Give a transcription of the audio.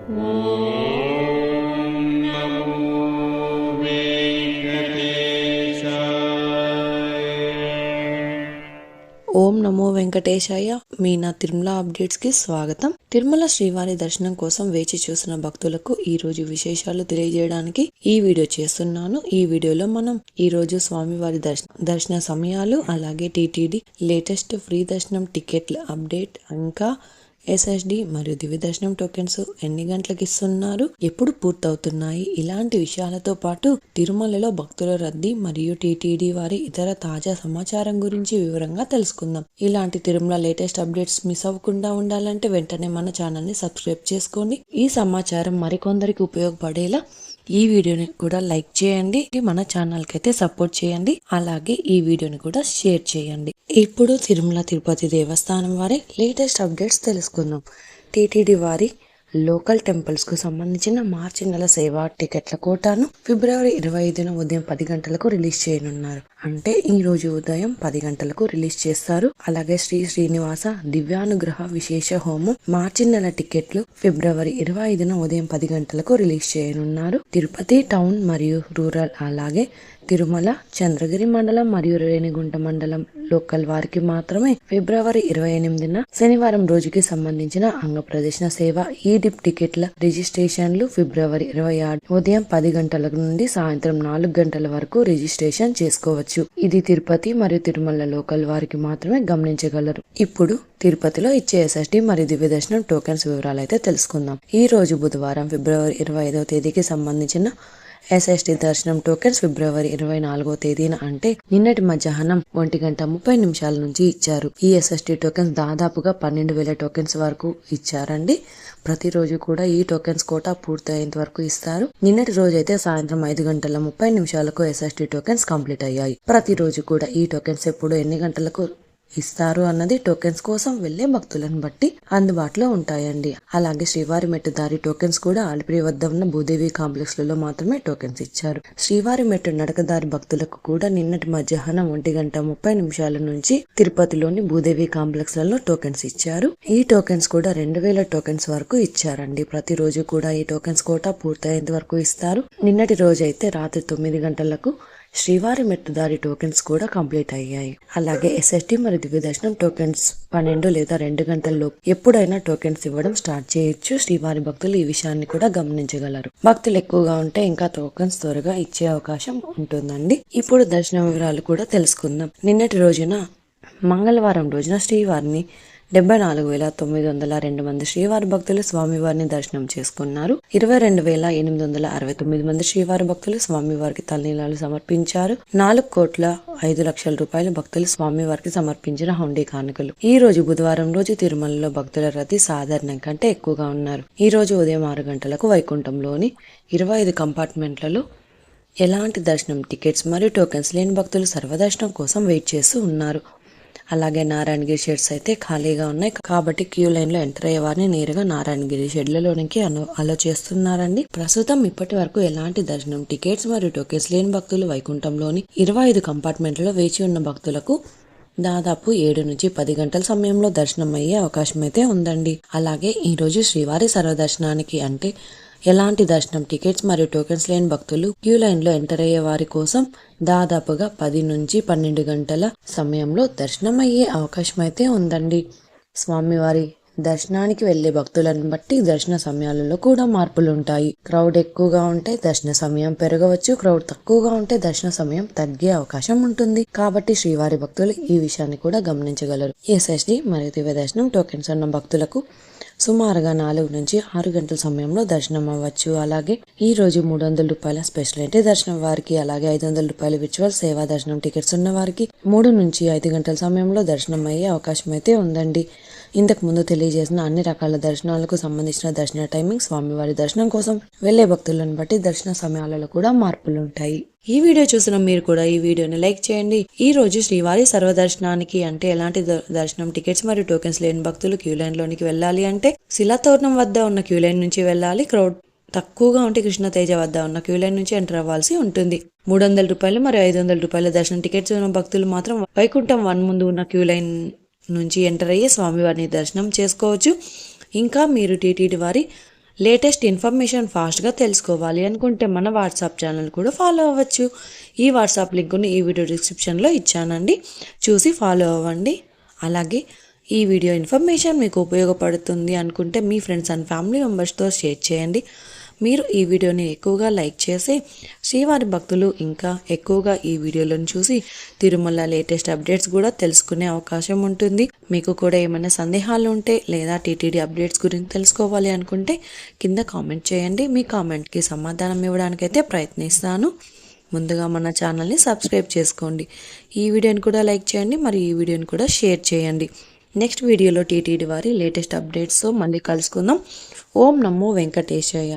ఓం నమో వెంకటేశాయ. మీ నా తిరుమల అప్డేట్స్ కి స్వాగతం. తిరుమల శ్రీవారి దర్శనం కోసం వేచి చూసిన భక్తులకు ఈ రోజు విశేషాలు తెలియజేయడానికి ఈ వీడియో చేస్తున్నాను. ఈ వీడియోలో మనం ఈ రోజు స్వామివారి దర్శన సమయాలు, అలాగే టీటీడీ లేటెస్ట్ ఫ్రీ దర్శనం టికెట్ల అప్డేట్, ఇంకా ఎస్ఎస్డి మరియు దివ్య దర్శనం టోకెన్స్ ఎన్ని గంటలకు ఇస్తున్నారు, ఎప్పుడు పూర్తవుతున్నాయి, ఇలాంటి విషయాలతో పాటు తిరుమలలో భక్తుల రద్దీ మరియు టీటీడీ వారి ఇతర తాజా సమాచారం గురించి వివరంగా తెలుసుకుందాం. ఇలాంటి తిరుమల లేటెస్ట్ అప్డేట్స్ మిస్ అవ్వకుండా ఉండాలంటే వెంటనే మన ఛానల్ ని సబ్స్క్రైబ్ చేసుకోండి. ఈ సమాచారం మరికొందరికి ఉపయోగపడేలా ఈ వీడియోని కూడా లైక్ చేయండి, మన ఛానల్ కి అయితే సపోర్ట్ చేయండి, అలాగే ఈ వీడియోని కూడా షేర్ చేయండి. ఇప్పుడు తిరుమల తిరుపతి దేవస్థానం వారి లేటెస్ట్ అప్డేట్స్ తెలుసుకుందాం. టీటీడీ వారి లోకల్ టెంపుల్స్ కు సంబంధించిన మార్చి నెల సేవా టికెట్ల కోటాను ఫిబ్రవరి 25న ఉదయం 10 గంటలకు రిలీజ్ చేయనున్నారు. అంటే ఈ రోజు ఉదయం 10 గంటలకు రిలీజ్ చేస్తారు. అలాగే శ్రీ శ్రీనివాస దివ్యానుగ్రహ విశేష హోమం మార్చి నెల టికెట్లు ఫిబ్రవరి 25న ఉదయం 10 గంటలకు రిలీజ్ చేయనున్నారు. తిరుపతి టౌన్ మరియు రూరల్, అలాగే తిరుమల, చంద్రగిరి మండలం మరియు రేణిగుంట మండలం లోకల్ వారికి మాత్రమే ఫిబ్రవరి 28న శనివారం రోజుకి సంబంధించిన అంగ ప్రదర్శన సేవ ఈ-డిప్ టికెట్ల రిజిస్ట్రేషన్లు ఫిబ్రవరి 26 ఉదయం 10 గంటల నుండి సాయంత్రం 4 గంటల వరకు రిజిస్ట్రేషన్ చేసుకోవచ్చు. ఇది తిరుపతి మరియు తిరుమల లోకల్ వారికి మాత్రమే గమనించగలరు. ఇప్పుడు తిరుపతిలో ఇచ్చే ఎస్ఎస్డి మరియు దివ్య దర్శనం టోకెన్స్ వివరాలు అయితే తెలుసుకుందాం. ఈ రోజు బుధవారం ఫిబ్రవరి 25వ తేదీకి సంబంధించిన ఎస్ఎస్డి దర్శనం టోకెన్స్ ఫిబ్రవరి 24వ తేదీన అంటే నిన్నటి మధ్యాహ్నం 1:30 నుంచి ఇచ్చారు. ఈ ఎస్ఎస్డి టోకెన్స్ దాదాపుగా 12,000 టోకెన్స్ వరకు ఇచ్చారండి. ప్రతిరోజు కూడా ఈ టోకెన్స్ కోటా పూర్తయ్యేంత వరకు ఇస్తారు. నిన్నటి రోజు అయితే సాయంత్రం 5:30 ఎస్ఎస్డి టోకెన్స్ కంప్లీట్ అయ్యాయి. ప్రతిరోజు కూడా ఈ టోకెన్స్ ఎప్పుడు ఎన్ని గంటలకు ఇస్తారు అన్నది టోకెన్స్ కోసం వెళ్లే భక్తులను బట్టి అందుబాటులో ఉంటాయండి. అలాగే శ్రీవారి మెట్టు దారి టోకెన్స్ కూడా అలిపిరి వద్ద ఉన్న భూదేవి కాంప్లెక్స్ లలో మాత్రమే టోకెన్స్ ఇచ్చారు. శ్రీవారి మెట్టు నడకదారి భక్తులకు కూడా నిన్నటి మధ్యాహ్నం 1:30 నుంచి తిరుపతిలోని భూదేవి కాంప్లెక్స్ లలో టోకెన్స్ ఇచ్చారు. ఈ టోకెన్స్ కూడా 2,000 టోకెన్స్ వరకు ఇచ్చారండి. ప్రతిరోజు కూడా ఈ టోకెన్స్ కోటా పూర్తయ్యేంత వరకు ఇస్తారు. నిన్నటి రోజు అయితే రాత్రి 9 గంటలకు శ్రీవారి మెట్టుదారి టోకెన్స్ కూడా కంప్లీట్ అయ్యాయి. అలాగే ఎస్ఎస్డి మరియు దివ్య దర్శనం టోకెన్స్ 12 లేదా 2 గంటల్లో ఎప్పుడైనా టోకెన్స్ ఇవ్వడం స్టార్ట్ చేయొచ్చు. శ్రీవారి భక్తులు ఈ విషయాన్ని కూడా గమనించగలరు. భక్తులు ఎక్కువగా ఉంటే ఇంకా టోకెన్స్ త్వరగా ఇచ్చే అవకాశం ఉంటుందండి. ఇప్పుడు దర్శన వివరాలు కూడా తెలుసుకుందాం. నిన్నటి రోజున మంగళవారం రోజున శ్రీవారిని 74,902 మంది శ్రీవారి భక్తులు స్వామివారిని దర్శనం చేసుకున్నారు. 22,869 మంది శ్రీవారి భక్తులు స్వామివారికి తలనీలాలు సమర్పించారు. 4,05,00,000 రూపాయల భక్తులు స్వామివారికి సమర్పించిన హుండీ కానుకలు. ఈ రోజు బుధవారం రోజు తిరుమలలో భక్తుల రద్దీ సాధారణం కంటే ఎక్కువగా ఉన్నారు. ఈ రోజు ఉదయం 6 గంటలకు వైకుంఠంలోని 25 కంపార్ట్మెంట్లలో ఎలాంటి దర్శనం టికెట్స్ మరియు టోకెన్స్ లేని భక్తులు సర్వదర్శనం కోసం వెయిట్ చేస్తూ ఉన్నారు. అలాగే నారాయణగిరి షెడ్స్ అయితే ఖాళీగా ఉన్నాయి కాబట్టి క్యూ లైన్ లో ఎంటర్ అయ్యే వారిని నేరుగా నారాయణగిరి షెడ్లలోనికి అలో చేస్తున్నారండి. ప్రస్తుతం ఇప్పటి వరకు ఎలాంటి దర్శనం టికెట్స్ మరియు టోకెన్స్ లేని భక్తులు వైకుంఠంలోని 25 కంపార్ట్మెంట్లలో వేచి ఉన్న భక్తులకు దాదాపు 7 నుంచి 10 గంటల సమయంలో దర్శనం అయ్యే అవకాశం అయితే ఉందండి. అలాగే ఈ రోజు శ్రీవారి సర్వదర్శనానికి అంటే ఎలాంటి దర్శనం టికెట్స్ మరియు టోకెన్స్ లేని భక్తులు క్యూ లైన్ లో ఎంటర్ అయ్యే వారి కోసం దాదాపుగా 10 నుంచి 12 గంటల సమయంలో దర్శనం అయ్యే అవకాశం అయితే ఉందండి. స్వామివారి దర్శనానికి వెళ్లే భక్తులను బట్టి దర్శన సమయాలలో కూడా మార్పులు ఉంటాయి. క్రౌడ్ ఎక్కువగా ఉంటే దర్శన సమయం పెరగవచ్చు, క్రౌడ్ తక్కువగా ఉంటే దర్శన సమయం తగ్గే అవకాశం ఉంటుంది. కాబట్టి శ్రీవారి భక్తులు ఈ విషయాన్ని కూడా గమనించగలరు. ఎస్ఎస్డి మరియు దివ్య దర్శనం టోకెన్స్ ఉన్న భక్తులకు సుమారుగా 4 నుంచి 6 గంటల సమయంలో దర్శనం అవ్వచ్చు. అలాగే ఈ రోజు 300 రూపాయల స్పెషల్ ఎంట్రీ దర్శనం వారికి, అలాగే 500 రూపాయల విర్చువల్ సేవా దర్శనం టికెట్స్ ఉన్న వారికి 3 నుంచి 5 గంటల సమయంలో దర్శనం అయ్యే అవకాశం అయితే ఉందండి. ఇంతకు ముందు తెలియజేసిన అన్ని రకాల దర్శనాలకు సంబంధించిన దర్శన టైమింగ్, స్వామివారి దర్శనం కోసం వెళ్లే భక్తులను బట్టి దర్శన సమయాలలో కూడా మార్పులు ఉంటాయి. ఈ వీడియో చూసిన మీరు కూడా ఈ వీడియోని లైక్ చేయండి. ఈ రోజు శ్రీవారి సర్వదర్శనానికి అంటే ఎలాంటి దర్శనం టికెట్స్ మరియు టోకెన్స్ లేని భక్తులు క్యూ లైన్ లోనికి వెళ్ళాలి అంటే శిలాతోరణం వద్ద ఉన్న క్యూ లైన్ నుంచి వెళ్ళాలి. క్రౌడ్ తక్కువగా ఉంటే కృష్ణతేజ వద్ద ఉన్న క్యూ లైన్ నుంచి ఎంటర్ అవ్వాల్సి ఉంటుంది. 300 రూపాయలు మరియు 500 రూపాయల దర్శనం టికెట్స్ ఉన్న భక్తులు మాత్రం వైకుంఠం 1 ముందు ఉన్న క్యూ లైన్ నుంచి ఎంటర్ అయ్యి స్వామివారిని దర్శనం చేసుకోవచ్చు. ఇంకా మీరు టీటీడీ వారి లేటెస్ట్ ఇన్ఫర్మేషన్ ఫాస్ట్గా తెలుసుకోవాలి అనుకుంటే మన వాట్సాప్ ఛానల్ కూడా ఫాలో అవ్వచ్చు. ఈ వాట్సాప్ లింకుని ఈ వీడియో డిస్క్రిప్షన్లో ఇచ్చానండి, చూసి ఫాలో అవ్వండి. అలాగే ఈ వీడియో ఇన్ఫర్మేషన్ మీకు ఉపయోగపడుతుంది అనుకుంటే మీ ఫ్రెండ్స్ అండ్ ఫ్యామిలీ మెంబర్స్తో షేర్ చేయండి. మీరు ఈ వీడియోని ఎక్కువగా లైక్ చేసి శ్రీవారి భక్తులు ఇంకా ఎక్కువగా ఈ వీడియోలను చూసి తిరుమల లేటెస్ట్ అప్డేట్స్ కూడా తెలుసుకునే అవకాశం ఉంటుంది. మీకు కూడా ఏమైనా సందేహాలు ఉంటే లేదా టీటీడీ అప్డేట్స్ గురించి తెలుసుకోవాలి అనుకుంటే కింద కామెంట్ చేయండి. మీ కామెంట్కి సమాధానం ఇవ్వడానికైతే ప్రయత్నిస్తాను. ముందుగా మన ఛానల్ని సబ్స్క్రైబ్ చేసుకోండి. ఈ వీడియోని కూడా లైక్ చేయండి, మరి ఈ వీడియోని కూడా షేర్ చేయండి. నెక్స్ట్ వీడియోలో టీటీడీ వారి లేటెస్ట్ అప్డేట్స్తో మళ్ళీ కలుసుకుందాం. ఓం నమో వెంకటేశాయ.